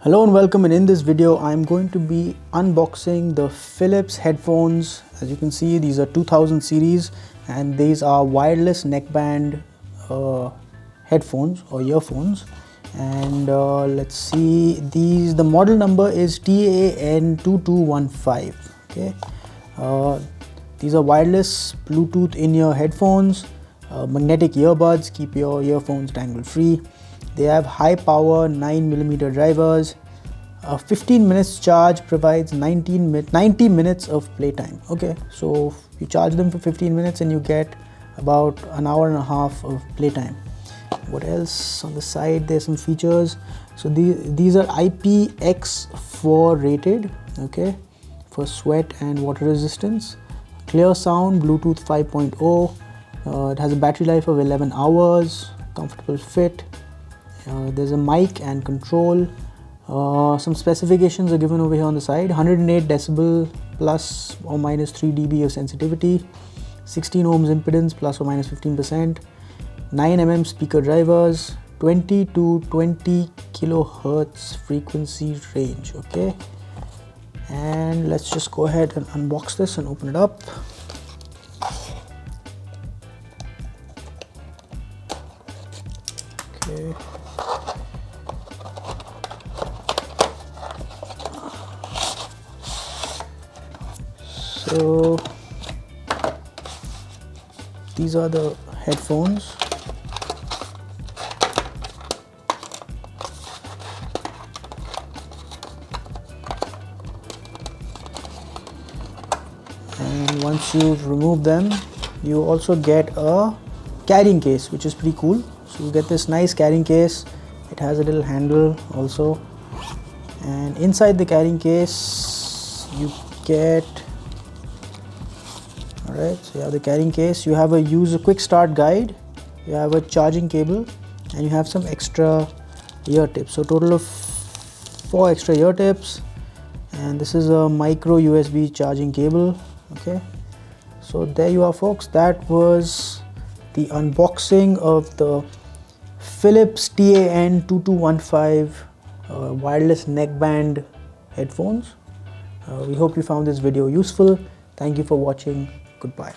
Hello and welcome, and in this video I'm going to be unboxing the Philips headphones. As you can see, these are 2000 series and these are wireless neckband headphones or earphones. And let's see, the model number is TAN2215. Okay, these are wireless Bluetooth in-ear headphones, magnetic earbuds, keep your earphones tangle free. They have high power 9mm drivers. 15 minutes charge provides 90 minutes of playtime. Okay, so you charge them for 15 minutes and you get about an hour and a half of playtime. What else on the side? There's some features. So these are IPX4 rated, okay, for sweat and water resistance. Clear sound, Bluetooth 5.0. It has a battery life of 11 hours, comfortable fit. There's a mic and control. Some specifications are given over here on the side. 108 decibel plus or minus 3 dB of sensitivity, 16 ohms impedance plus or minus 15%, 9 mm speaker drivers, 20 to 20 kilohertz frequency range. Okay, and let's just go ahead and unbox this and open it up. Okay. So these are the headphones. And once you remove them, you also get a carrying case, which is pretty cool. So you get this nice carrying case. It has a little handle also, and inside the carrying case you get, alright, so you have the carrying case, you have a quick start guide, you have a charging cable, and you have some extra ear tips. So total of 4 extra ear tips, and this is a micro USB charging cable. Okay, so there you are, folks. That was the unboxing of the Philips TAN2215 wireless neckband headphones. We hope you found this video useful. Thank you for watching. Goodbye.